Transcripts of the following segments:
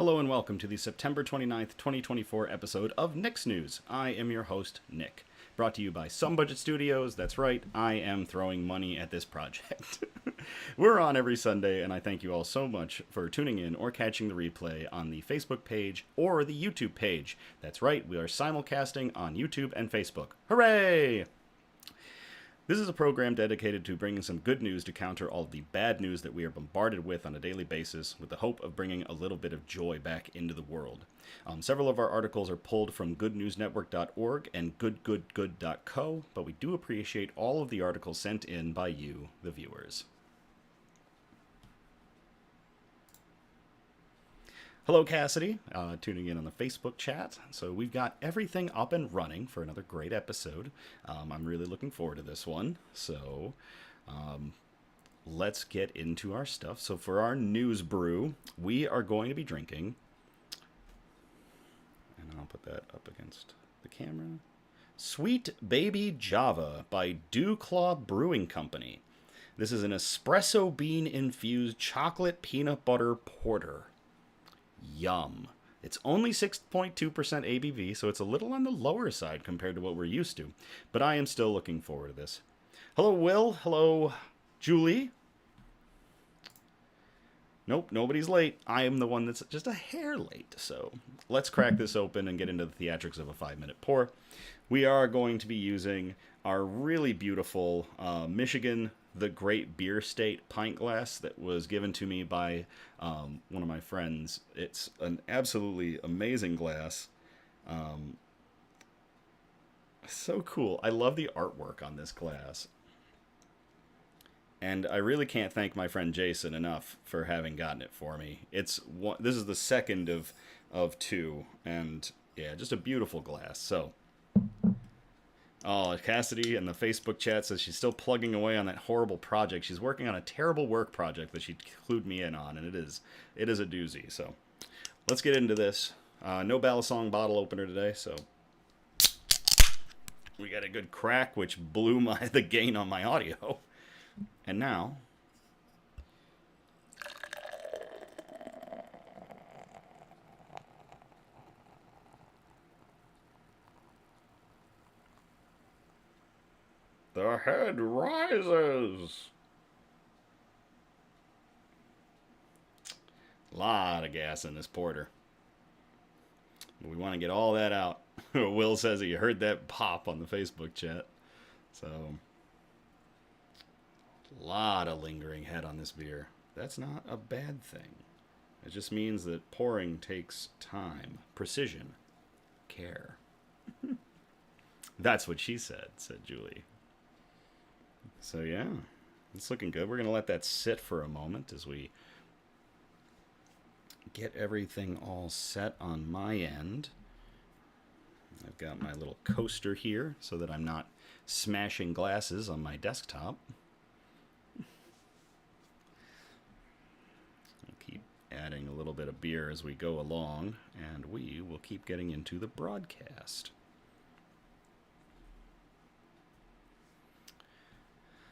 Hello and welcome to the September 29th, 2024 episode of Nick's News. I am your host, Nick. Brought to you by Some Budget Studios. That's right, I am throwing money at this project. We're on every Sunday, and I thank you all so much for tuning in or catching the replay on the Facebook page or the YouTube page. That's right, we are simulcasting on YouTube and Facebook. Hooray! This is a program dedicated to bringing some good news to counter all of the bad news that we are bombarded with on a daily basis, with the hope of bringing a little bit of joy back into the world. Several of our articles are pulled from goodnewsnetwork.org and goodgoodgood.co, but we do appreciate all of the articles sent in by you, the viewers. Hello, Cassidy, tuning in on the Facebook chat. So we've got everything up and running for another great episode. I'm really looking forward to this one. So let's get into our stuff. So for our news brew, we are going to be drinking, and I'll put that up against the camera, Sweet Baby Java by DuClaw Brewing Company. This is an espresso bean infused chocolate peanut butter porter. Yum. It's only 6.2% ABV, so it's a little on the lower side compared to what we're used to. But I am still looking forward to this. Hello, Will. Hello, Julie. Nope, nobody's late. I am the one that's just a hair late. So let's crack this open and get into the theatrics of a 5-minute pour. We are going to be using our really beautiful Michigan The Great Beer State pint glass that was given to me by one of my friends. It's an absolutely amazing glass. So cool. I love the artwork on this glass. And I really can't thank my friend Jason enough for having gotten it for me. This is the second of two, and yeah, just a beautiful glass. So, oh, Cassidy in the Facebook chat says she's still plugging away on that horrible project. She's working on a terrible work project that she clued me in on, and it is a doozy. So let's get into this. No Balisong bottle opener today, so we got a good crack, which blew the gain on my audio. And now, the head rises. A lot of gas in this porter. We want to get all that out. Will says he heard that pop on the Facebook chat. So, a lot of lingering head on this beer. That's not a bad thing. It just means that pouring takes time, precision, care. That's what she said Julie. So yeah, it's looking good. We're going to let that sit for a moment as we get everything all set on my end. I've got my little coaster here so that I'm not smashing glasses on my desktop. I'll keep adding a little bit of beer as we go along, and we will keep getting into the broadcast.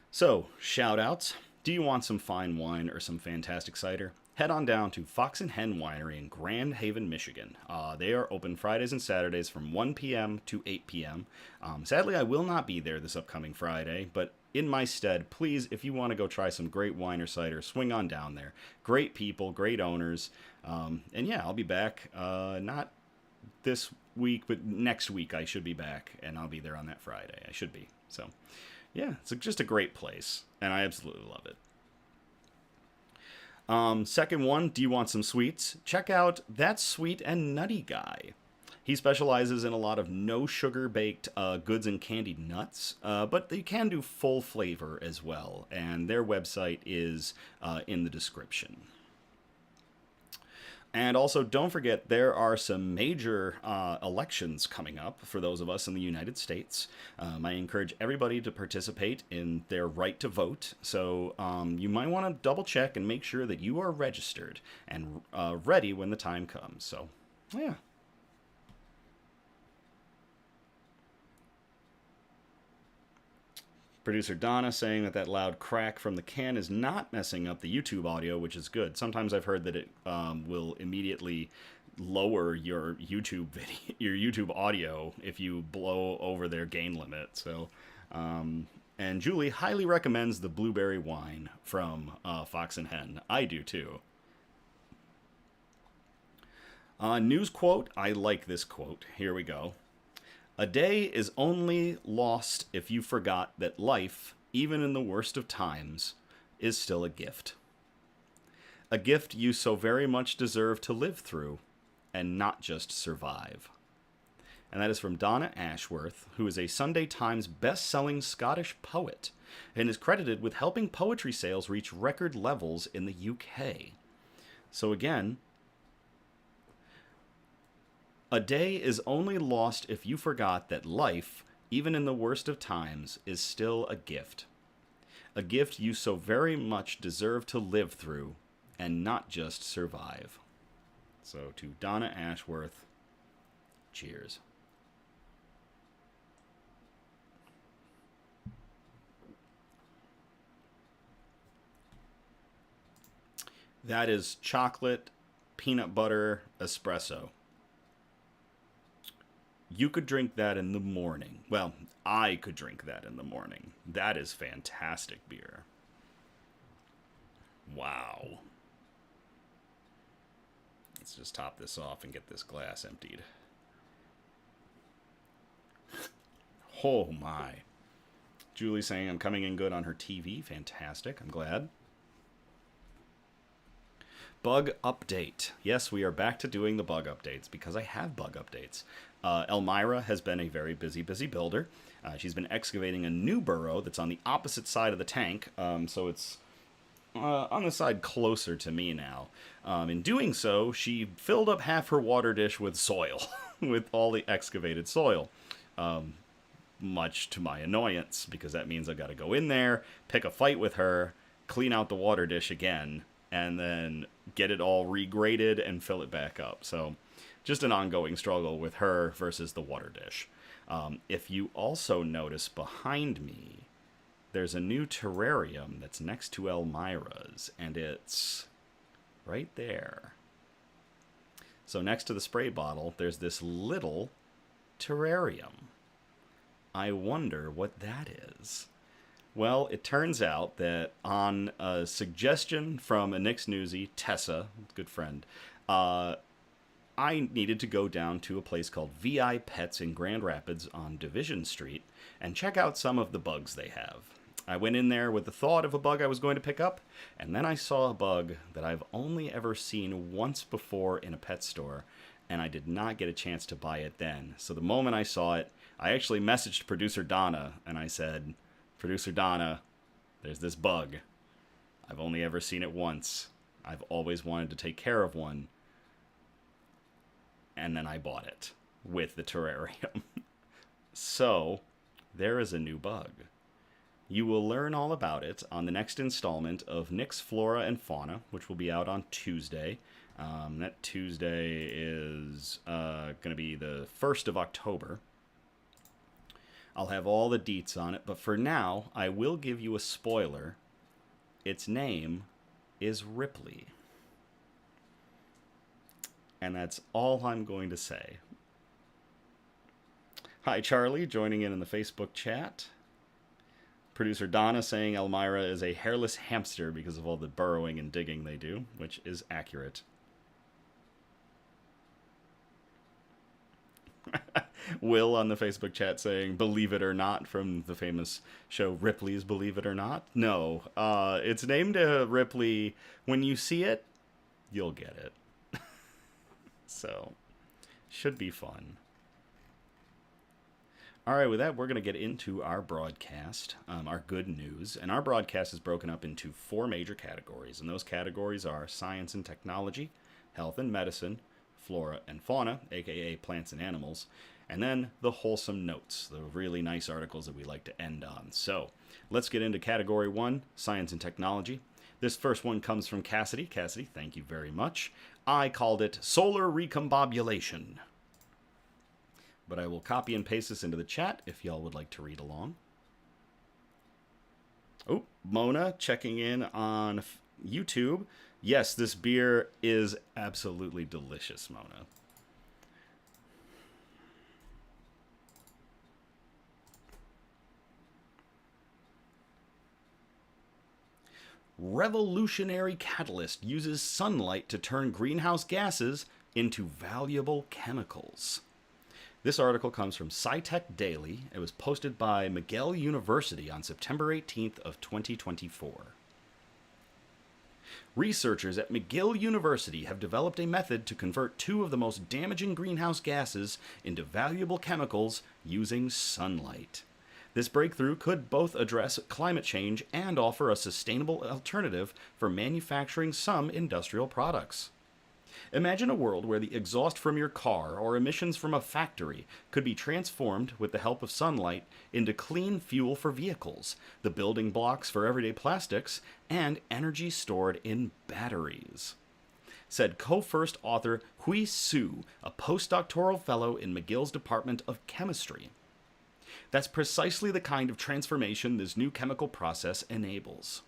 So, shout-outs. Do you want some fine wine or some fantastic cider? Head on down to Fox Hen Winery in Grand Haven, Michigan. They are open Fridays and Saturdays from 1 p.m. to 8 p.m. Sadly, I will not be there this upcoming Friday, but in my stead, please, if you want to go try some great wine or cider, swing on down there. Great people, great owners. And yeah, I'll be back. Not this week, but next week I should be back, and I'll be there on that Friday. I should be. So, yeah, it's just a great place, and I absolutely love it. Second one, do you want some sweets? Check out That Sweet and Nutty Guy. He specializes in a lot of no sugar baked goods and candied nuts, but they can do full flavor as well, and their website is in the description. And also, don't forget, there are some major elections coming up for those of us in the United States. I encourage everybody to participate in their right to vote. So you might want to double check and make sure that you are registered and ready when the time comes. So, yeah. Producer Donna saying that loud crack from the can is not messing up the YouTube audio, which is good. Sometimes I've heard that it will immediately lower your YouTube video, your YouTube audio if you blow over their gain limit. So, and Julie highly recommends the blueberry wine from Fox and Hen. I do too. News quote. I like this quote. Here we go. A day is only lost if you forgot that life, even in the worst of times, is still a gift. A gift you so very much deserve to live through and not just survive. And that is from Donna Ashworth, who is a Sunday Times best-selling Scottish poet and is credited with helping poetry sales reach record levels in the UK. So again, a day is only lost if you forgot that life, even in the worst of times, is still a gift. A gift you so very much deserve to live through and not just survive. So to Donna Ashworth, cheers. That is chocolate, peanut butter, espresso. You could drink that in the morning. Well, I could drink that in the morning. That is fantastic beer. Wow. Let's just top this off and get this glass emptied. Oh my. Julie saying I'm coming in good on her TV. Fantastic. I'm glad. Bug update. Yes, we are back to doing the bug updates because I have bug updates. Elmira has been a very busy builder. She's been excavating a new burrow that's on the opposite side of the tank, so it's on the side closer to me now. In doing so, she filled up half her water dish with soil, with all the excavated soil. Much to my annoyance, because that means I've got to go in there, pick a fight with her, clean out the water dish again, and then get it all regraded and fill it back up. So just an ongoing struggle with her versus the water dish. If you also notice behind me, there's a new terrarium that's next to Elmira's, and it's right there. So next to the spray bottle, there's this little terrarium. I wonder what that is. Well, it turns out that on a suggestion from a Nick's newsie, Tessa, good friend, I needed to go down to a place called VI Pets in Grand Rapids on Division Street and check out some of the bugs they have. I went in there with the thought of a bug I was going to pick up, and then I saw a bug that I've only ever seen once before in a pet store, and I did not get a chance to buy it then. So the moment I saw it, I actually messaged producer Donna, and I said, Producer Donna, there's this bug. I've only ever seen it once. I've always wanted to take care of one. And then I bought it with the terrarium. So, there is a new bug. You will learn all about it on the next installment of Nick's Flora and Fauna, which will be out on Tuesday. That Tuesday is going to be the 1st of October. I'll have all the deets on it, but for now, I will give you a spoiler. Its name is Ripley. And that's all I'm going to say. Hi, Charlie, joining in the Facebook chat. Producer Donna saying Elmira is a hairless hamster because of all the burrowing and digging they do, which is accurate. Will on the Facebook chat saying, Believe It or Not, from the famous show Ripley's Believe It or Not. No, it's named Ripley. When you see it, you'll get it. So, should be fun. All right, with that, we're going to get into our broadcast, our good news. And our broadcast is broken up into 4 major categories. And those categories are science and technology, health and medicine, flora and fauna, aka plants and animals, and then the wholesome notes, the really nice articles that we like to end on. So let's get into category 1, science and technology. This first one comes from Cassidy. Cassidy, thank you very much. I called it solar recombobulation. But I will copy and paste this into the chat if y'all would like to read along. Oh, Mona checking in on YouTube. Yes, this beer is absolutely delicious, Mona. Revolutionary catalyst uses sunlight to turn greenhouse gases into valuable chemicals. This article comes from SciTech Daily. It was posted by McGill University on September 18th of 2024. Researchers at McGill University have developed a method to convert two of the most damaging greenhouse gases into valuable chemicals using sunlight. This breakthrough could both address climate change and offer a sustainable alternative for manufacturing some industrial products. Imagine a world where the exhaust from your car or emissions from a factory could be transformed with the help of sunlight into clean fuel for vehicles, the building blocks for everyday plastics, and energy stored in batteries. Said co-first author Hui Su, a postdoctoral fellow in McGill's Department of Chemistry. That's precisely the kind of transformation this new chemical process enables.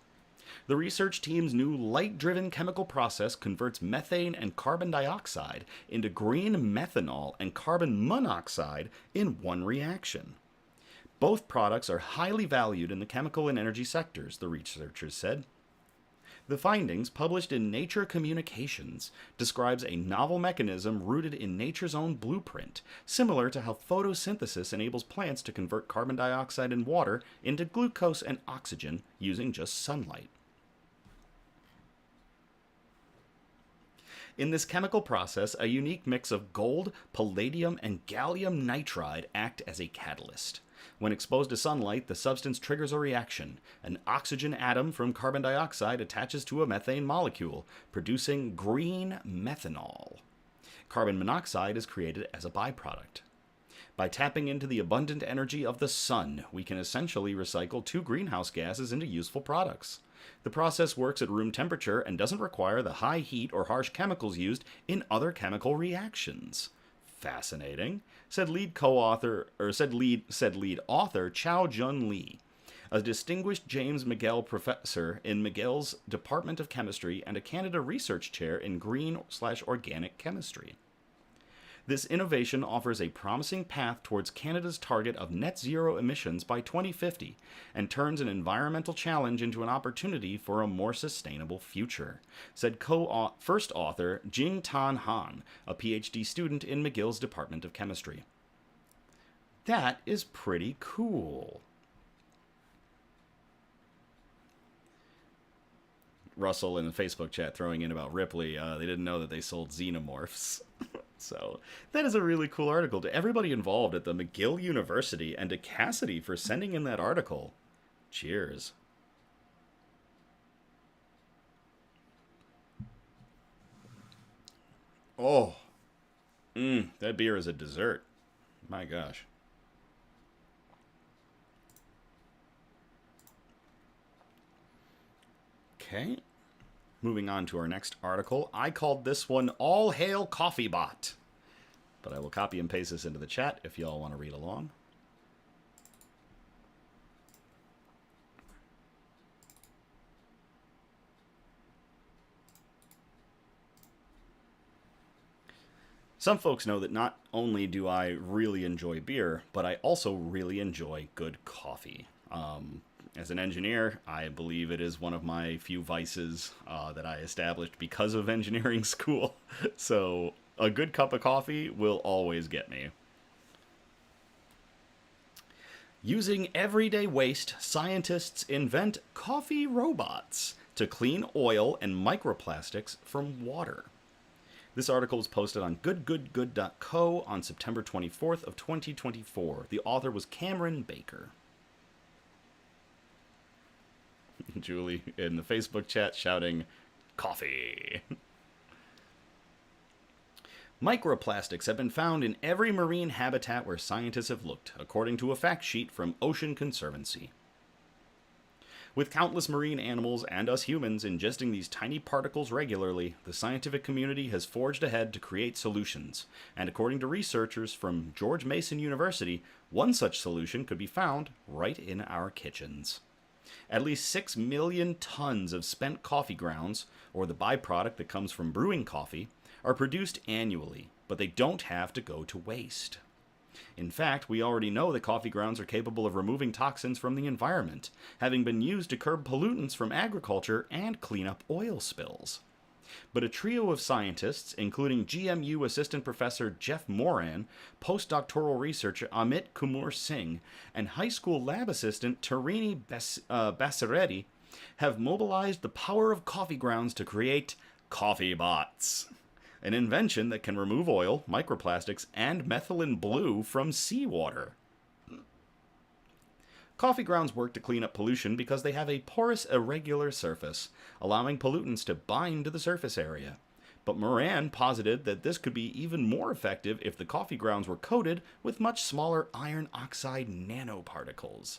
The research team's new light-driven chemical process converts methane and carbon dioxide into green methanol and carbon monoxide in one reaction. Both products are highly valued in the chemical and energy sectors, the researchers said. The findings, published in Nature Communications, describes a novel mechanism rooted in nature's own blueprint, similar to how photosynthesis enables plants to convert carbon dioxide and water into glucose and oxygen using just sunlight. In this chemical process, a unique mix of gold, palladium, and gallium nitride act as a catalyst. When exposed to sunlight, the substance triggers a reaction. An oxygen atom from carbon dioxide attaches to a methane molecule, producing green methanol. Carbon monoxide is created as a byproduct. By tapping into the abundant energy of the sun, we can essentially recycle two greenhouse gases into useful products. The process works at room temperature and doesn't require the high heat or harsh chemicals used in other chemical reactions. Fascinating, said lead author Chow Jun Lee, a distinguished James McGill professor in McGill's Department of Chemistry and a Canada research chair in green/organic chemistry. This innovation offers a promising path towards Canada's target of net zero emissions by 2050 and turns an environmental challenge into an opportunity for a more sustainable future, said first author Jing Tan Han, a PhD student in McGill's Department of Chemistry. That is pretty cool. Russell in the Facebook chat throwing in about Ripley, they didn't know that they sold xenomorphs. So that is a really cool article. To everybody involved at the McGill University and to Cassidy for sending in that article. Cheers. Oh, that beer is a dessert. My gosh. Okay. Moving on to our next article, I called this one All Hail Coffee Bot. But I will copy and paste this into the chat if y'all want to read along. Some folks know that not only do I really enjoy beer, but I also really enjoy good coffee. As an engineer, I believe it is one of my few vices that I established because of engineering school. So a good cup of coffee will always get me. Using everyday waste, scientists invent coffee robots to clean oil and microplastics from water. This article was posted on goodgoodgood.co on September 24th of 2024. The author was Cameron Baker. Julie in the Facebook chat shouting, coffee. Microplastics have been found in every marine habitat where scientists have looked, according to a fact sheet from Ocean Conservancy. With countless marine animals and us humans ingesting these tiny particles regularly, the scientific community has forged ahead to create solutions, and according to researchers from George Mason University, one such solution could be found right in our kitchens. At least 6 million tons of spent coffee grounds, or the byproduct that comes from brewing coffee, are produced annually, but they don't have to go to waste. In fact, we already know that coffee grounds are capable of removing toxins from the environment, having been used to curb pollutants from agriculture and clean up oil spills. But a trio of scientists, including GMU Assistant Professor Jeff Moran, postdoctoral researcher Amit Kumar Singh, and high school lab assistant Tarini Bassaretti, have mobilized the power of coffee grounds to create coffee bots, an invention that can remove oil, microplastics, and methylene blue from seawater. Coffee grounds work to clean up pollution because they have a porous, irregular surface, allowing pollutants to bind to the surface area. But Moran posited that this could be even more effective if the coffee grounds were coated with much smaller iron oxide nanoparticles.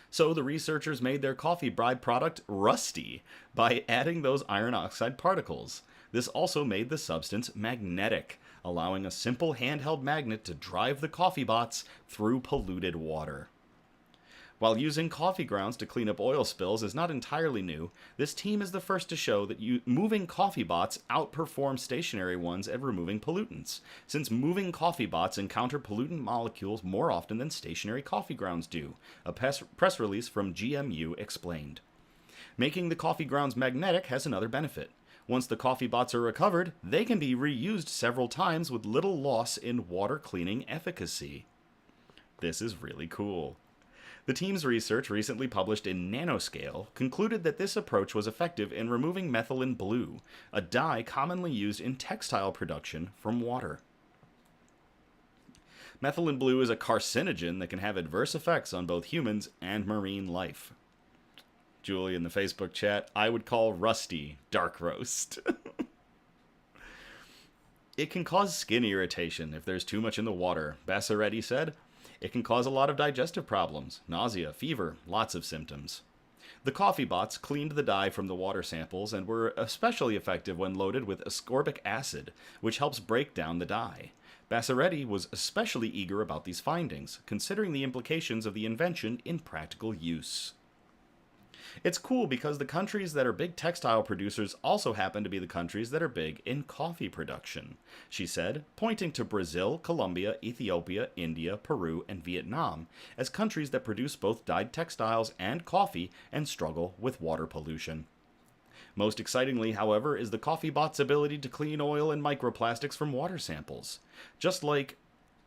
So the researchers made their coffee byproduct rusty by adding those iron oxide particles. This also made the substance magnetic, allowing a simple handheld magnet to drive the coffee bots through polluted water. While using coffee grounds to clean up oil spills is not entirely new, this team is the first to show that moving coffee bots outperform stationary ones at removing pollutants, since moving coffee bots encounter pollutant molecules more often than stationary coffee grounds do, a press release from GMU explained. Making the coffee grounds magnetic has another benefit. Once the coffee bots are recovered, they can be reused several times with little loss in water cleaning efficacy. This is really cool. The team's research, recently published in Nanoscale, concluded that this approach was effective in removing methylene blue, a dye commonly used in textile production, from water. Methylene blue is a carcinogen that can have adverse effects on both humans and marine life. Julie in the Facebook chat, I would call rusty dark roast. It can cause skin irritation if there's too much in the water, Bassaretti said. It can cause a lot of digestive problems, nausea, fever, lots of symptoms. The coffee bots cleaned the dye from the water samples and were especially effective when loaded with ascorbic acid, which helps break down the dye. Bassaretti was especially eager about these findings, considering the implications of the invention in practical use. It's cool because the countries that are big textile producers also happen to be the countries that are big in coffee production, she said, pointing to Brazil, Colombia, Ethiopia, India, Peru, and Vietnam as countries that produce both dyed textiles and coffee and struggle with water pollution. Most excitingly, however, is the coffee bot's ability to clean oil and microplastics from water samples. Just like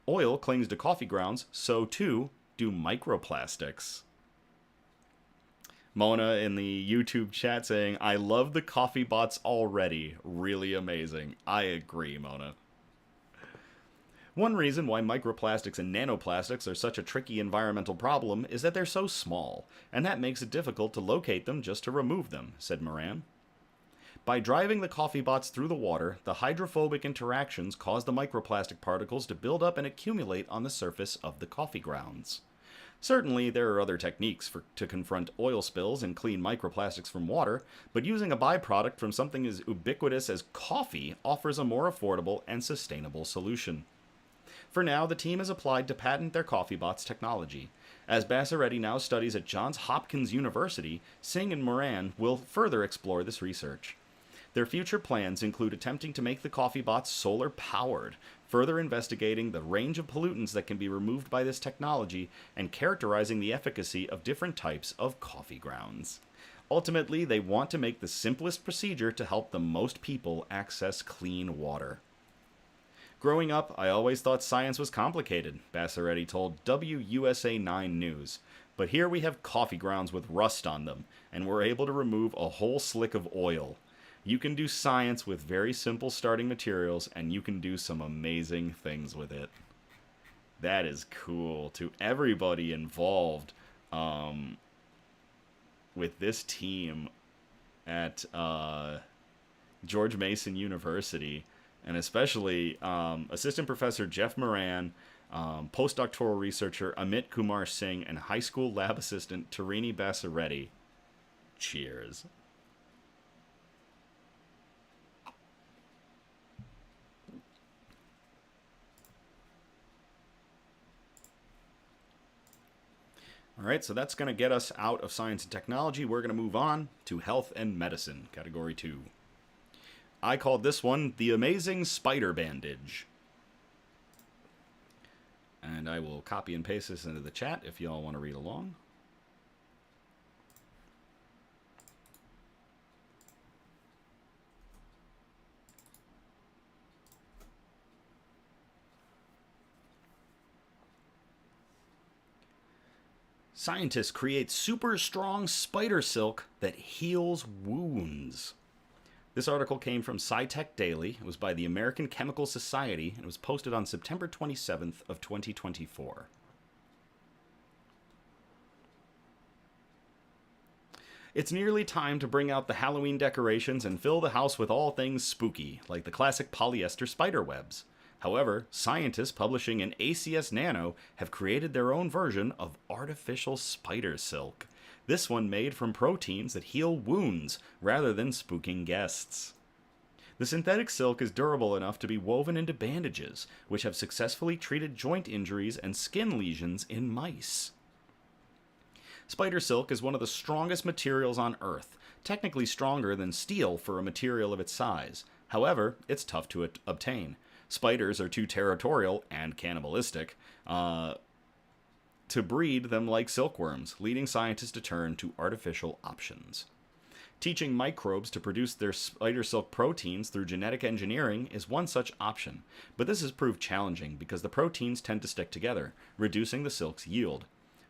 oil clings to coffee grounds, so too do microplastics. Mona in the YouTube chat saying, I love the coffee bots already. Really amazing. I agree, Mona. One reason why microplastics and nanoplastics are such a tricky environmental problem is that they're so small, and that makes it difficult to locate them just to remove them, said Moran. By driving the coffee bots through the water, the hydrophobic interactions cause the microplastic particles to build up and accumulate on the surface of the coffee grounds. Certainly, there are other techniques to confront oil spills and clean microplastics from water, but using a byproduct from something as ubiquitous as coffee offers a more affordable and sustainable solution. For now, the team has applied to patent their coffee bots technology. As Bassaretti now studies at Johns Hopkins University, Singh and Moran will further explore this research. Their future plans include attempting to make the coffee bots solar-powered, further investigating the range of pollutants that can be removed by this technology, and characterizing the efficacy of different types of coffee grounds. Ultimately, they want to make the simplest procedure to help the most people access clean water. Growing up, I always thought science was complicated, Bassaretti told WUSA 9 News. But here we have coffee grounds with rust on them, and we're able to remove a whole slick of oil. You can do science with very simple starting materials, and you can do some amazing things with it. That is cool. To everybody involved with this team at George Mason University, and especially Assistant Professor Jeff Moran, postdoctoral researcher Amit Kumar Singh, and high school lab assistant Tarini Bassaretti. Cheers. All right, so that's going to get us out of science and technology. We're going to move on to health and medicine, category 2. I called this one the Amazing Spider Bandage. And I will copy and paste this into the chat if y'all want to read along. Scientists create super strong spider silk that heals wounds. This article came from SciTech Daily. It was by the American Chemical Society, and it was posted on September 27th of 2024. It's nearly time to bring out the Halloween decorations and fill the house with all things spooky, like the classic polyester spider webs. However, scientists publishing in ACS Nano have created their own version of artificial spider silk. This one made from proteins that heal wounds rather than spooking guests. The synthetic silk is durable enough to be woven into bandages, which have successfully treated joint injuries and skin lesions in mice. Spider silk is one of the strongest materials on Earth, technically stronger than steel for a material of its size. However, it's tough to obtain. Spiders are too territorial and cannibalistic to breed them like silkworms, leading scientists to turn to artificial options. Teaching microbes to produce their spider silk proteins through genetic engineering is one such option, but this has proved challenging because the proteins tend to stick together, reducing the silk's yield.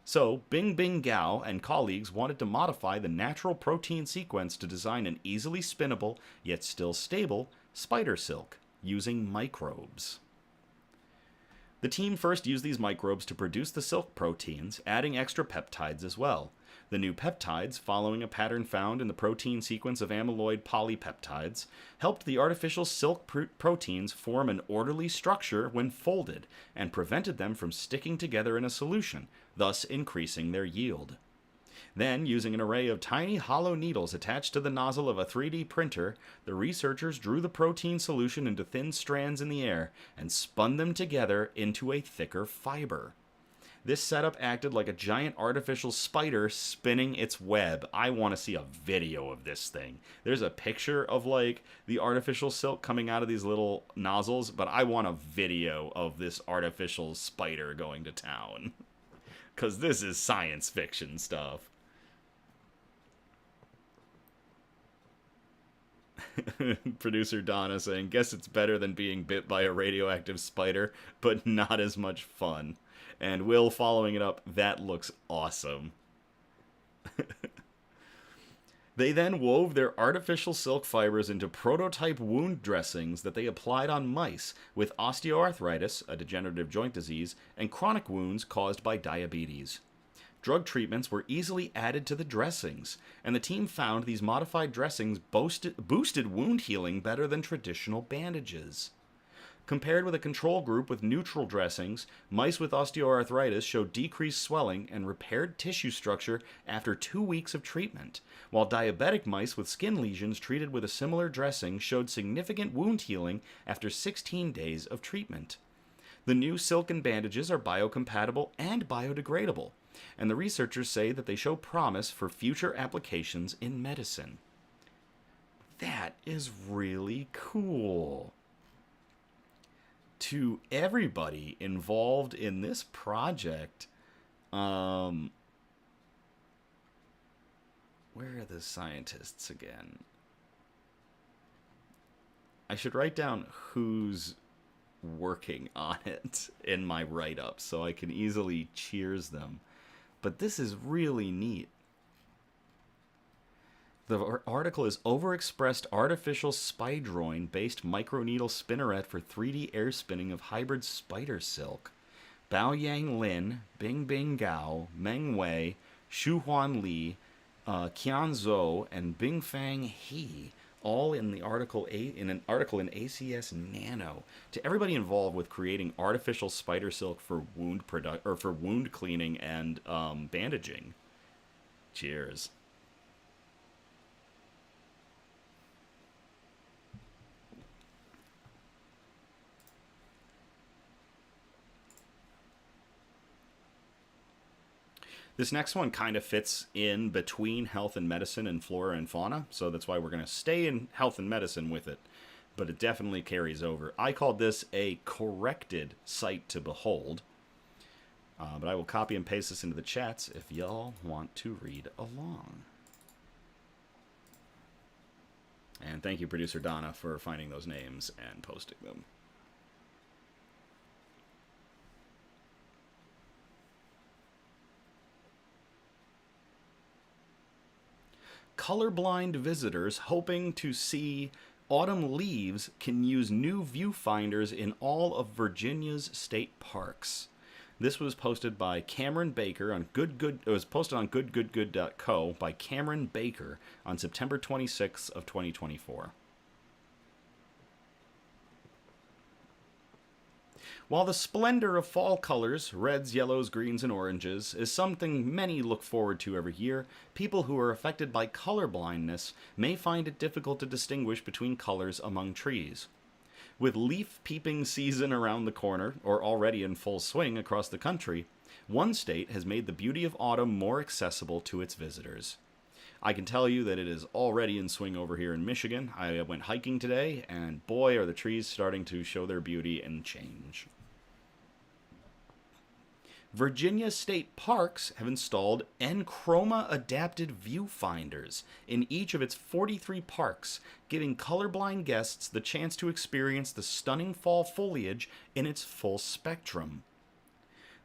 So, Bing Bing Gao and colleagues wanted to modify the natural protein sequence to design an easily spinnable, yet still stable, spider silk, using microbes. The team first used these microbes to produce the silk proteins, adding extra peptides as well. The new peptides, following a pattern found in the protein sequence of amyloid polypeptides, helped the artificial silk proteins form an orderly structure when folded, and prevented them from sticking together in a solution, thus increasing their yield. Then, using an array of tiny hollow needles attached to the nozzle of a 3D printer, the researchers drew the protein solution into thin strands in the air and spun them together into a thicker fiber. This setup acted like a giant artificial spider spinning its web. I want to see a video of this thing. There's a picture of, like, the artificial silk coming out of these little nozzles, but I want a video of this artificial spider going to town. Because this is science fiction stuff. Producer Donna saying, guess it's better than being bit by a radioactive spider, but not as much fun. And Will following it up, that looks awesome. They then wove their artificial silk fibers into prototype wound dressings that they applied on mice with osteoarthritis, a degenerative joint disease, and chronic wounds caused by diabetes. Drug treatments were easily added to the dressings, and the team found these modified dressings boosted wound healing better than traditional bandages. Compared with a control group with neutral dressings, mice with osteoarthritis showed decreased swelling and repaired tissue structure after 2 weeks of treatment, while diabetic mice with skin lesions treated with a similar dressing showed significant wound healing after 16 days of treatment. The new silken bandages are biocompatible and biodegradable, and the researchers say that they show promise for future applications in medicine. That is really cool. To everybody involved in this project, where are the scientists again? I should write down who's working on it in my write-up so I can easily cheers them. But this is really neat. The article is Overexpressed Artificial Spidroin-Based Microneedle Spinneret for 3D Air Spinning of Hybrid Spider Silk. Bao Yang Lin, Bing Bing Gao, Meng Wei, Shuhuan Li, Qian Zhou, and Bingfang He, all in the article in an article in ACS Nano. To everybody involved with creating artificial spider silk for wound cleaning and bandaging. Cheers. This next one kind of fits in between health and medicine and flora and fauna, so that's why we're going to stay in health and medicine with it, but it definitely carries over. I called this a corrected sight to behold, but I will copy and paste this into the chats if y'all want to read along. And thank you, producer Donna, for finding those names and posting them. Colorblind visitors hoping to see autumn leaves can use new viewfinders in all of Virginia's state parks. This was posted by Cameron Baker on It was posted on goodgoodgood.co by Cameron Baker on September 26th of 2024. While the splendor of fall colors, reds, yellows, greens, and oranges, is something many look forward to every year, people who are affected by color blindness may find it difficult to distinguish between colors among trees. With leaf peeping season around the corner, or already in full swing across the country, one state has made the beauty of autumn more accessible to its visitors. I can tell you that it is already in swing over here in Michigan. I went hiking today, and boy, are the trees starting to show their beauty and change. Virginia state parks have installed Enchroma adapted viewfinders in each of its 43 parks, giving colorblind guests the chance to experience the stunning fall foliage in its full spectrum.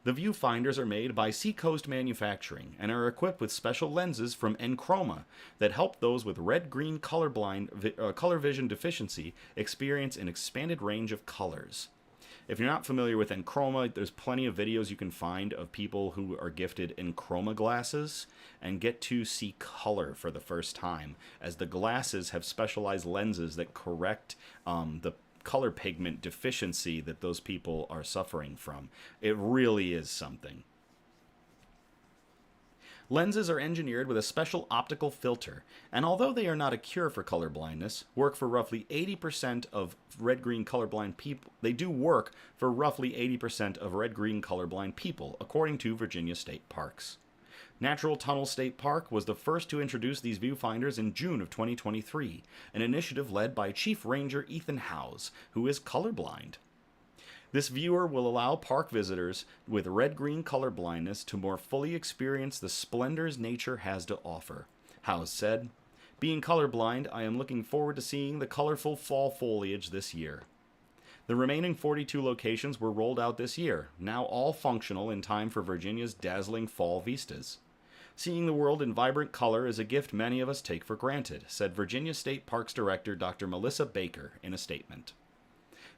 The viewfinders are made by Seacoast Manufacturing and are equipped with special lenses from Enchroma that help those with red-green color vision deficiency experience an expanded range of colors. If you're not familiar with Enchroma, there's plenty of videos you can find of people who are gifted Enchroma glasses and get to see color for the first time, as the glasses have specialized lenses that correct the color pigment deficiency that those people are suffering from. It really is something. Lenses are engineered with a special optical filter, and although they are not a cure for color blindness, work for roughly 80% of red-green colorblind people. They do work for roughly 80% of red-green colorblind people, according to Virginia State Parks. Natural Tunnel State Park was the first to introduce these viewfinders in June of 2023, an initiative led by Chief Ranger Ethan Howes, who is colorblind. This viewer will allow park visitors with red-green color blindness to more fully experience the splendors nature has to offer. Howes said, "Being colorblind, I am looking forward to seeing the colorful fall foliage this year." The remaining 42 locations were rolled out this year, now all functional in time for Virginia's dazzling fall vistas. "Seeing the world in vibrant color is a gift many of us take for granted," said Virginia State Parks Director Dr. Melissa Baker in a statement.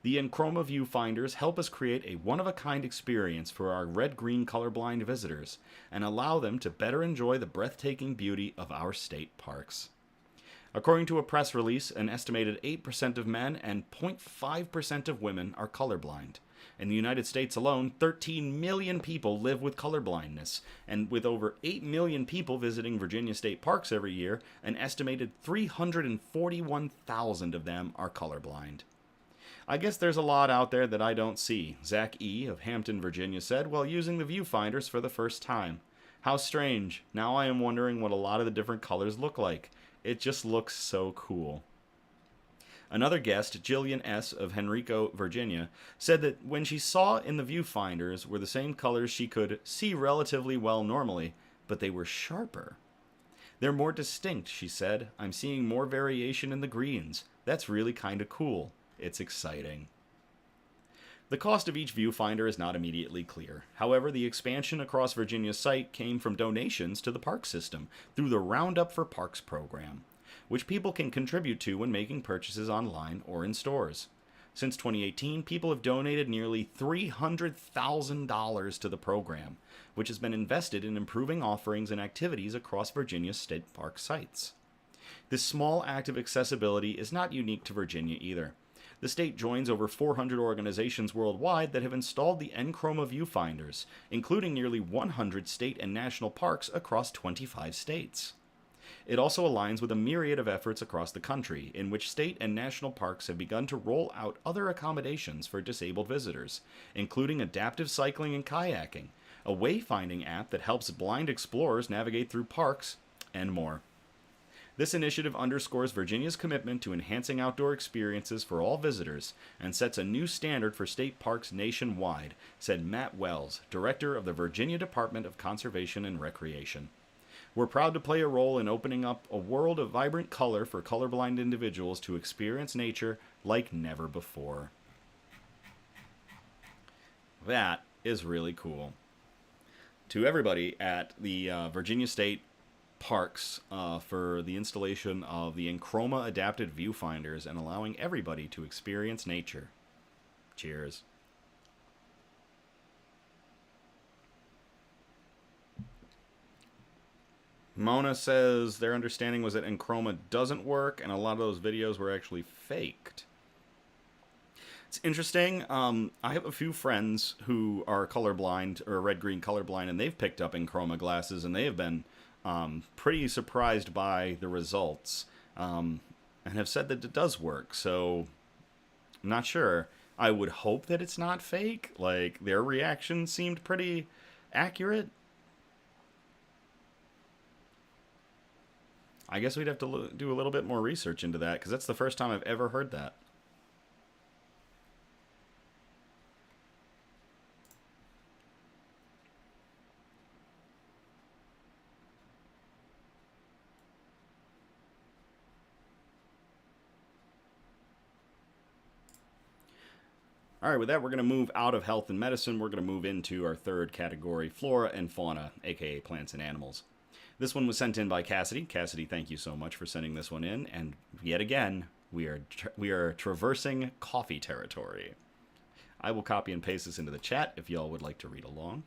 The Enchroma viewfinders help us create a one-of-a-kind experience for our red-green colorblind visitors and allow them to better enjoy the breathtaking beauty of our state parks. According to a press release, an estimated 8% of men and 0.5% of women are colorblind. In the United States alone, 13 million people live with colorblindness, and with over 8 million people visiting Virginia state parks every year, an estimated 341,000 of them are colorblind. "I guess there's a lot out there that I don't see," Zach E. of Hampton, Virginia said while using the viewfinders for the first time. "How strange. Now I am wondering what a lot of the different colors look like. It just looks so cool." Another guest, Jillian S. of Henrico, Virginia, said that when she saw in the viewfinders were the same colors she could see relatively well normally, but they were sharper. "They're more distinct," she said. "I'm seeing more variation in the greens. That's really kind of cool. It's exciting." The cost of each viewfinder is not immediately clear. However, the expansion across Virginia's site came from donations to the park system through the Roundup for Parks program, which people can contribute to when making purchases online or in stores. Since 2018, people have donated nearly $300,000 to the program, which has been invested in improving offerings and activities across Virginia's state park sites. This small act of accessibility is not unique to Virginia either. The state joins over 400 organizations worldwide that have installed the Enchroma viewfinders, including nearly 100 state and national parks across 25 states. It also aligns with a myriad of efforts across the country, in which state and national parks have begun to roll out other accommodations for disabled visitors, including adaptive cycling and kayaking, a wayfinding app that helps blind explorers navigate through parks, and more. This initiative underscores Virginia's commitment to enhancing outdoor experiences for all visitors and sets a new standard for state parks nationwide, said Matt Wells, director of the Virginia Department of Conservation and Recreation. We're proud to play a role in opening up a world of vibrant color for colorblind individuals to experience nature like never before. That is really cool. To everybody at the Virginia State Parks for the installation of the Enchroma adapted viewfinders and allowing everybody to experience nature. Cheers. Mona says their understanding was that Enchroma doesn't work, and a lot of those videos were actually faked. It's interesting. I have a few friends who are colorblind, or red-green colorblind, and they've picked up Enchroma glasses, and they have been pretty surprised by the results, and have said that it does work. So, I'm not sure. I would hope that it's not fake. Like, their reaction seemed pretty accurate. I guess we'd have to do a little bit more research into that, because that's the first time I've ever heard that. All right, with that, we're going to move out of health and medicine. We're going to move into our third category, flora and fauna, aka plants and animals. This one was sent in by Cassidy. Cassidy, thank you so much for sending this one in. And yet again, we are traversing coffee territory. I will copy and paste this into the chat if y'all would like to read along.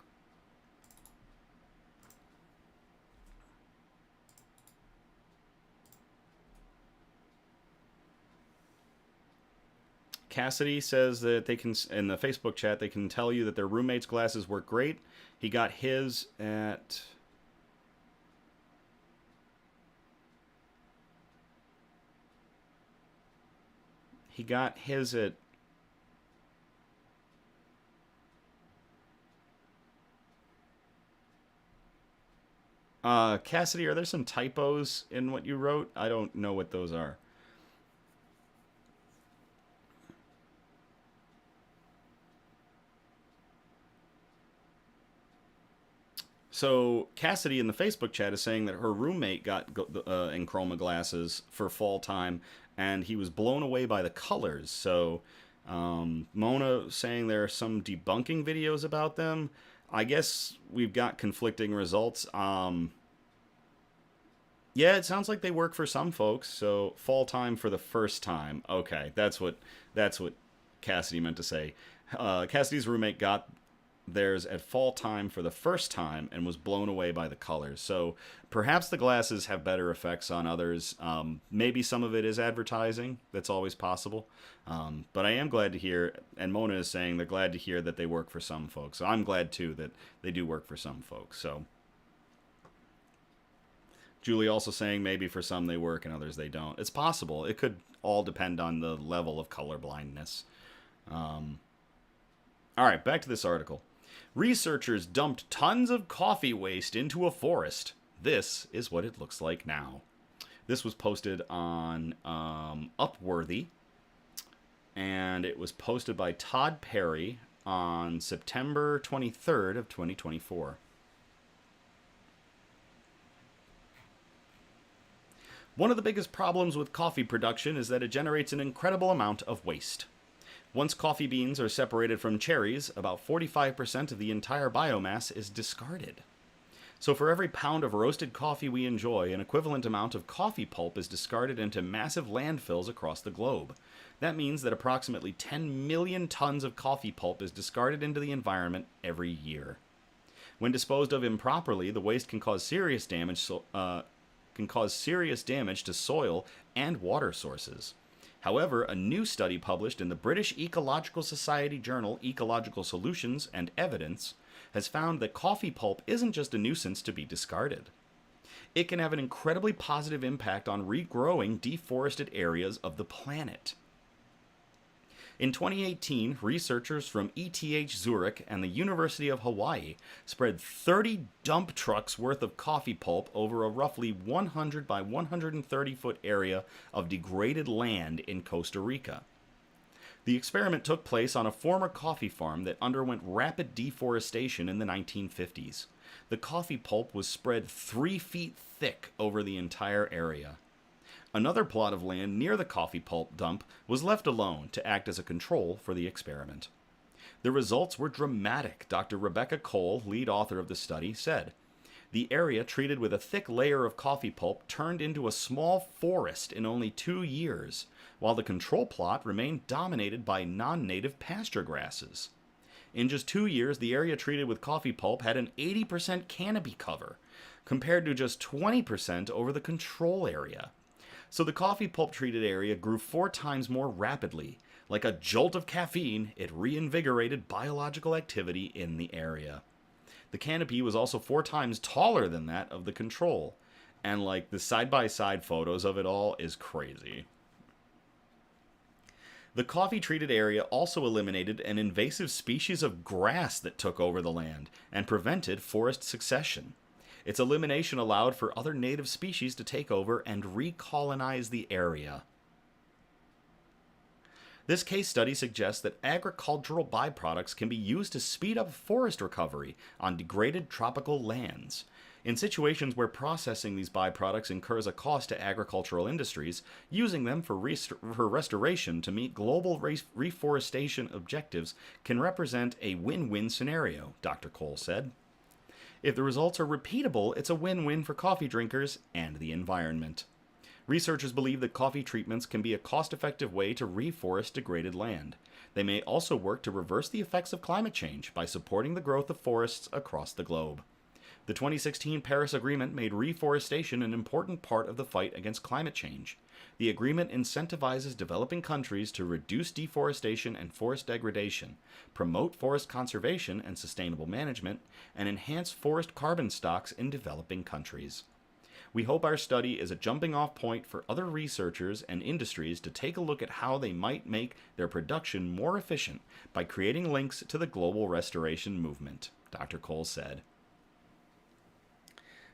Cassidy says that they can, in the Facebook chat, they can tell you that their roommate's glasses work great. He got his at... He got his at... Cassidy, are there some typos in what you wrote? I don't know what those are. So Cassidy in the Facebook chat is saying that her roommate got Enchroma glasses for fall time, and he was blown away by the colors. So Mona saying there are some debunking videos about them. I guess we've got conflicting results. Yeah, it sounds like they work for some folks. So fall time for the first time. Okay, that's what Cassidy meant to say. Cassidy's roommate got theirs at fall time for the first time and was blown away by the colors. So perhaps the glasses have better effects on others. Maybe some of it is advertising. That's always possible. But I am glad to hear, and Mona is saying they're glad to hear that they work for some folks. So I'm glad too that they do work for some folks. So Julie also saying maybe for some they work and others they don't. It's possible. It could all depend on the level of color blindness. All right, back to this article. Researchers dumped tons of coffee waste into a forest. This is what it looks like now. This was posted on Upworthy, and it was posted by Todd Perry on September 23rd of 2024. One of the biggest problems with coffee production is that it generates an incredible amount of waste. Once coffee beans are separated from cherries, about 45% of the entire biomass is discarded. So for every pound of roasted coffee we enjoy, an equivalent amount of coffee pulp is discarded into massive landfills across the globe. That means that approximately 10 million tons of coffee pulp is discarded into the environment every year. When disposed of improperly, the waste can cause serious damage to soil and water sources. However, a new study published in the British Ecological Society journal Ecological Solutions and Evidence has found that coffee pulp isn't just a nuisance to be discarded. It can have an incredibly positive impact on regrowing deforested areas of the planet. In 2018, researchers from ETH Zurich and the University of Hawaii spread 30 dump trucks worth of coffee pulp over a roughly 100 by 130 foot area of degraded land in Costa Rica. The experiment took place on a former coffee farm that underwent rapid deforestation in the 1950s. The coffee pulp was spread 3 feet thick over the entire area. Another plot of land near the coffee pulp dump was left alone to act as a control for the experiment. The results were dramatic, Dr. Rebecca Cole, lead author of the study, said. The area treated with a thick layer of coffee pulp turned into a small forest in only 2 years, while the control plot remained dominated by non-native pasture grasses. In just 2 years, the area treated with coffee pulp had an 80% canopy cover, compared to just 20% over the control area. So the coffee pulp treated area grew 4 times more rapidly. Like a jolt of caffeine, it reinvigorated biological activity in the area. The canopy was also 4 times taller than that of the control. And like the side-by-side photos of it all is crazy. The coffee treated area also eliminated an invasive species of grass that took over the land and prevented forest succession. Its elimination allowed for other native species to take over and recolonize the area. This case study suggests that agricultural byproducts can be used to speed up forest recovery on degraded tropical lands. In situations where processing these byproducts incurs a cost to agricultural industries, using them for restoration to meet global reforestation objectives can represent a win-win scenario, Dr. Cole said. If the results are repeatable, it's a win-win for coffee drinkers and the environment. Researchers believe that coffee treatments can be a cost-effective way to reforest degraded land. They may also work to reverse the effects of climate change by supporting the growth of forests across the globe. The 2016 Paris Agreement made reforestation an important part of the fight against climate change. The agreement incentivizes developing countries to reduce deforestation and forest degradation, promote forest conservation and sustainable management, and enhance forest carbon stocks in developing countries. We hope our study is a jumping-off point for other researchers and industries to take a look at how they might make their production more efficient by creating links to the global restoration movement, Dr. Cole said.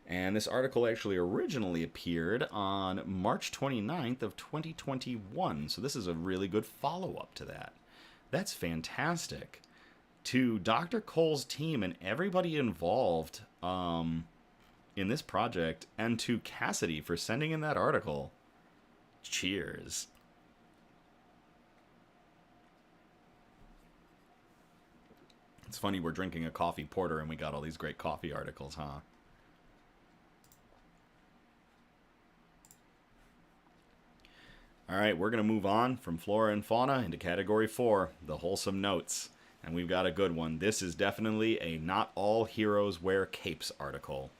And this article actually originally appeared on March 29th of 2021, so this is a really good follow-up to that. That's fantastic. To Dr. Cole's team and everybody involved in this project, and to Cassidy for sending in that article, cheers. It's funny, we're drinking a coffee porter and we got all these great coffee articles, huh? All right, we're going to move on from flora and fauna into category 4, the wholesome notes. And we've got a good one. This is definitely a not all heroes wear capes article.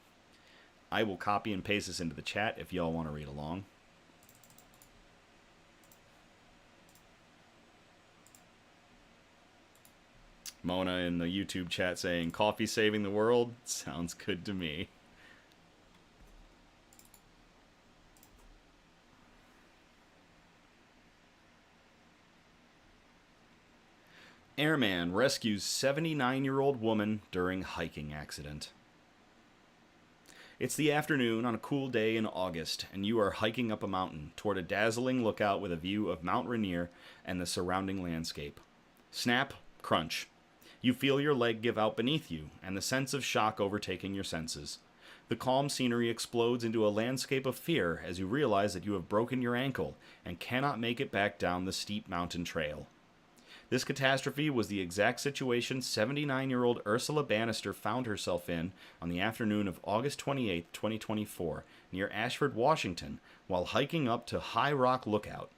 I will copy and paste this into the chat if y'all want to read along. Mona in the YouTube chat saying, coffee saving the world? Sounds good to me. Airman rescues 79-year-old woman during hiking accident. It's the afternoon on a cool day in August, and you are hiking up a mountain toward a dazzling lookout with a view of Mount Rainier and the surrounding landscape. Snap, crunch. You feel your leg give out beneath you, and the sense of shock overtaking your senses. The calm scenery explodes into a landscape of fear as you realize that you have broken your ankle and cannot make it back down the steep mountain trail. This catastrophe was the exact situation 79-year-old Ursula Bannister found herself in on the afternoon of August 28, 2024, near Ashford, Washington, while hiking up to High Rock Lookout.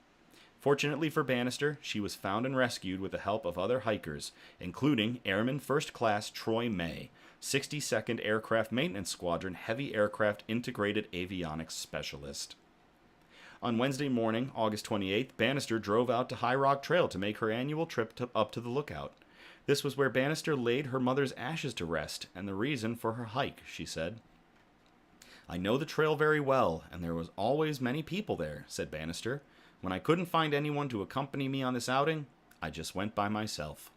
Fortunately for Bannister, she was found and rescued with the help of other hikers, including Airman First Class Troy May, 62nd Aircraft Maintenance Squadron Heavy Aircraft Integrated Avionics Specialist. On Wednesday morning, August 28th, Bannister drove out to High Rock Trail to make her annual trip up to the lookout. This was where Bannister laid her mother's ashes to rest, and the reason for her hike, she said. I know the trail very well, and there was always many people there, said Bannister. When I couldn't find anyone to accompany me on this outing, I just went by myself.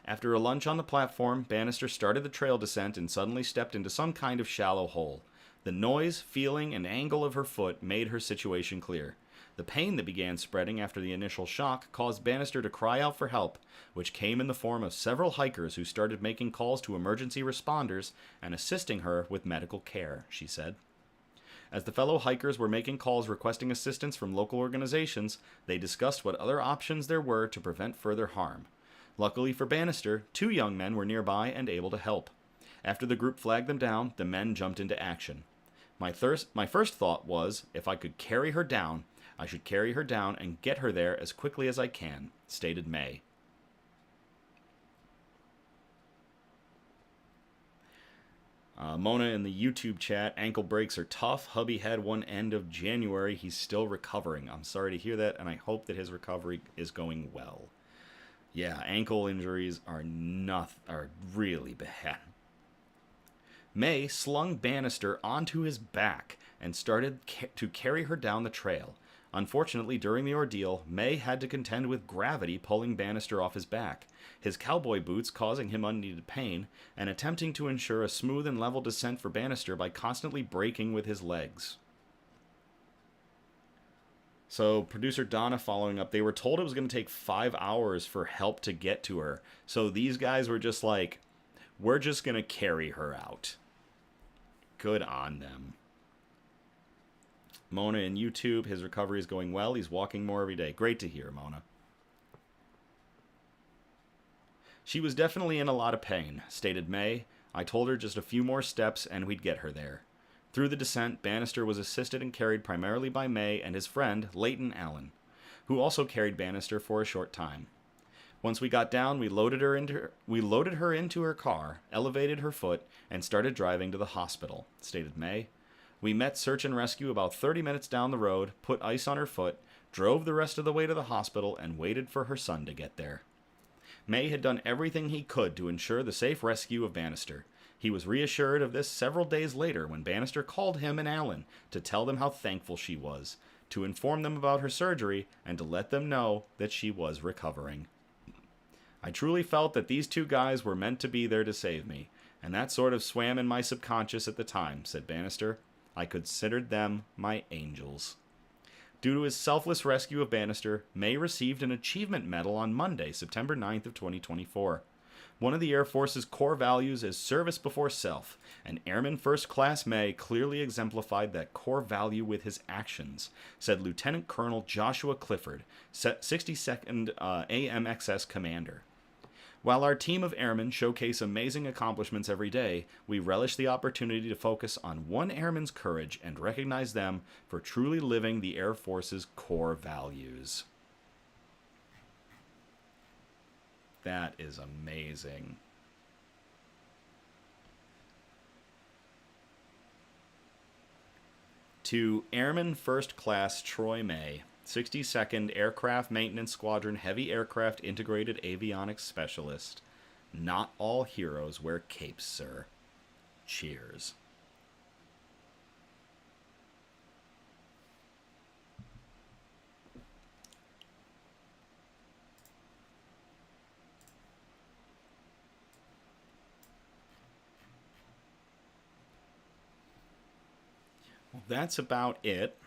After a lunch on the platform, Bannister started the trail descent and suddenly stepped into some kind of shallow hole. The noise, feeling, and angle of her foot made her situation clear. The pain that began spreading after the initial shock caused Bannister to cry out for help, which came in the form of several hikers who started making calls to emergency responders and assisting her with medical care, she said. As the fellow hikers were making calls requesting assistance from local organizations, they discussed what other options there were to prevent further harm. Luckily for Bannister, 2 young men were nearby and able to help. After the group flagged them down, the men jumped into action. My first thought was, if I could carry her down, I should carry her down and get her there as quickly as I can, stated May. Mona in the YouTube chat, ankle breaks are tough. Hubby had one end of January. He's still recovering. I'm sorry to hear that, and I hope that his recovery is going well. Yeah, ankle injuries are really bad. May slung Bannister onto his back and started to carry her down the trail. Unfortunately, during the ordeal, May had to contend with gravity pulling Bannister off his back, his cowboy boots causing him unneeded pain, and attempting to ensure a smooth and level descent for Bannister by constantly braking with his legs. So, producer Donna following up, they were told it was going to take 5 hours for help to get to her. So these guys were just like, we're just going to carry her out. Good on them. Mona in YouTube, his recovery is going well. He's walking more every day. Great to hear, Mona. She was definitely in a lot of pain, stated May. I told her just a few more steps and we'd get her there. Through the descent, Bannister was assisted and carried primarily by May and his friend, Leighton Allen, who also carried Bannister for a short time. Once we got down, we loaded her into her car, elevated her foot, and started driving to the hospital, stated May. We met search and rescue about 30 minutes down the road, put ice on her foot, drove the rest of the way to the hospital, and waited for her son to get there. May had done everything he could to ensure the safe rescue of Bannister. He was reassured of this several days later when Bannister called him and Allen to tell them how thankful she was, to inform them about her surgery, and to let them know that she was recovering. I truly felt that these 2 guys were meant to be there to save me, and that sort of swam in my subconscious at the time, said Bannister. I considered them my angels. Due to his selfless rescue of Bannister, May received an achievement medal on Monday, September 9th of 2024. One of the Air Force's core values is service before self, and Airman First Class May clearly exemplified that core value with his actions, said Lieutenant Colonel Joshua Clifford, 62nd AMXS Commander. While our team of airmen showcase amazing accomplishments every day, we relish the opportunity to focus on one airman's courage and recognize them for truly living the Air Force's core values. That is amazing. To Airman First Class Troy May, 62nd Aircraft Maintenance Squadron Heavy Aircraft Integrated Avionics Specialist. Not all heroes wear capes, sir. Cheers. Well, that's about it.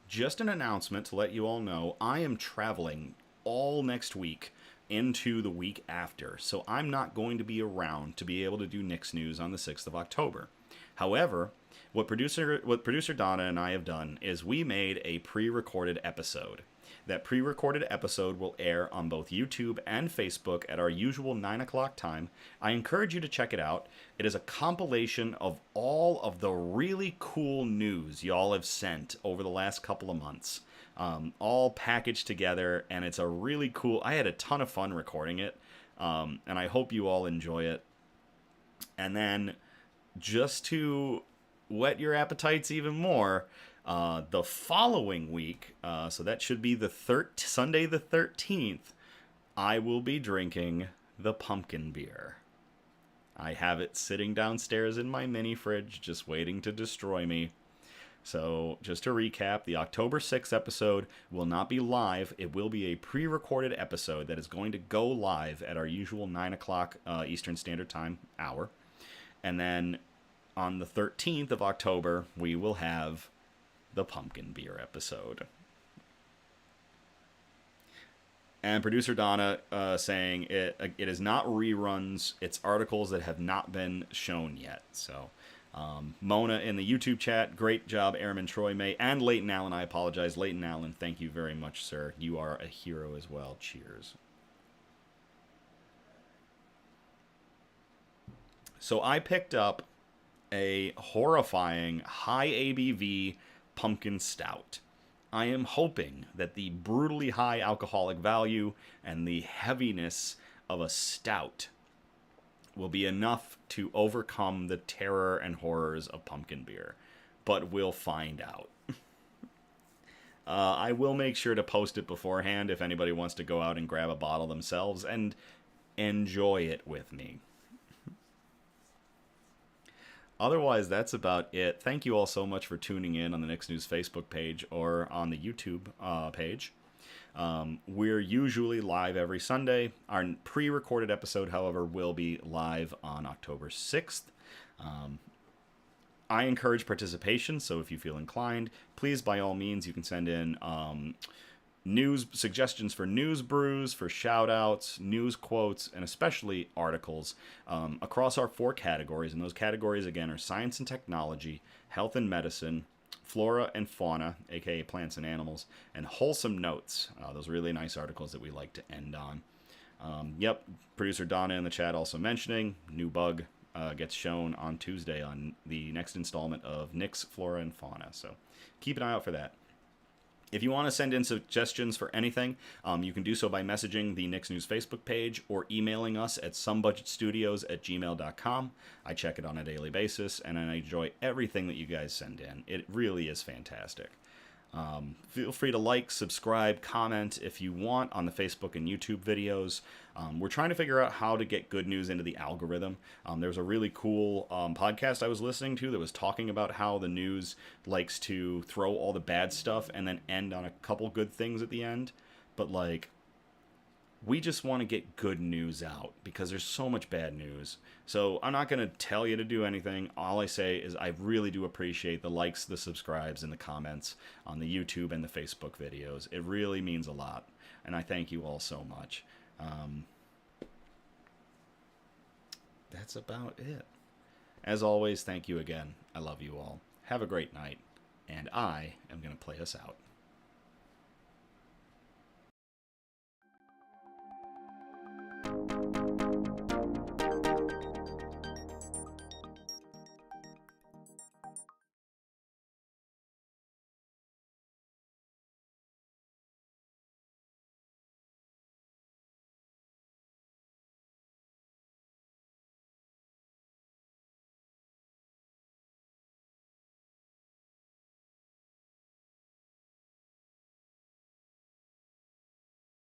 Just an announcement to let you all know, I am traveling all next week into the week after, so I'm not going to be around to be able to do Nick's News on the 6th of October. However, what producer Donna and I have done is we made a pre-recorded episode. That pre-recorded episode will air on both YouTube and Facebook at our usual 9 o'clock time. I encourage you to check it out. It is a compilation of all of the really cool news y'all have sent over the last couple of months. All packaged together, and it's a really cool... I had a ton of fun recording it, and I hope you all enjoy it. And then, just to whet your appetites even more... the following week, so that should be Sunday the 13th, I will be drinking the pumpkin beer. I have it sitting downstairs in my mini fridge, just waiting to destroy me. So, just to recap, the October 6th episode will not be live. It will be a pre recorded episode that is going to go live at our usual 9 o'clock Eastern Standard Time hour. And then on the 13th of October, we will have the pumpkin beer episode. And producer Donna saying it is not reruns, it's articles that have not been shown yet. So, Mona in the YouTube chat, great job, Airman Troy May, and Leighton Allen. I apologize, Leighton Allen. Thank you very much, sir. You are a hero as well. Cheers. So I picked up a horrifying high ABV pumpkin stout. I am hoping that the brutally high alcoholic value and the heaviness of a stout will be enough to overcome the terror and horrors of pumpkin beer. But we'll find out. I will make sure to post it beforehand if anybody wants to go out and grab a bottle themselves and enjoy it with me. Otherwise, that's about it. Thank you all so much for tuning in on the Nick's News Facebook page or on the YouTube page. We're usually live every Sunday. Our pre-recorded episode, however, will be live on October 6th. I encourage participation, so if you feel inclined, please, by all means, you can send in news suggestions for news brews, for shout-outs, news quotes, and especially articles across our 4 categories. And those categories, again, are science and technology, health and medicine, flora and fauna, aka plants and animals, and wholesome notes. Those really nice articles that we like to end on. Yep, producer Donna in the chat also mentioning, new bug gets shown on Tuesday on the next installment of Nick's Flora and Fauna. So keep an eye out for that. If you want to send in suggestions for anything, you can do so by messaging the Nick's News Facebook page or emailing us at somebudgetstudios@gmail.com. I check it on a daily basis, and I enjoy everything that you guys send in. It really is fantastic. Feel free to like, subscribe, comment if you want on the Facebook and YouTube videos. We're trying to figure out how to get good news into the algorithm. There's a really cool podcast I was listening to that was talking about how the news likes to throw all the bad stuff and then end on a couple good things at the end. But, like, we just want to get good news out because there's so much bad news. So I'm not going to tell you to do anything. All I say is I really do appreciate the likes, the subscribes, and the comments on the YouTube and the Facebook videos. It really means a lot, and I thank you all so much. That's about it. As always, thank you again. I love you all. Have a great night, and I am going to play us out.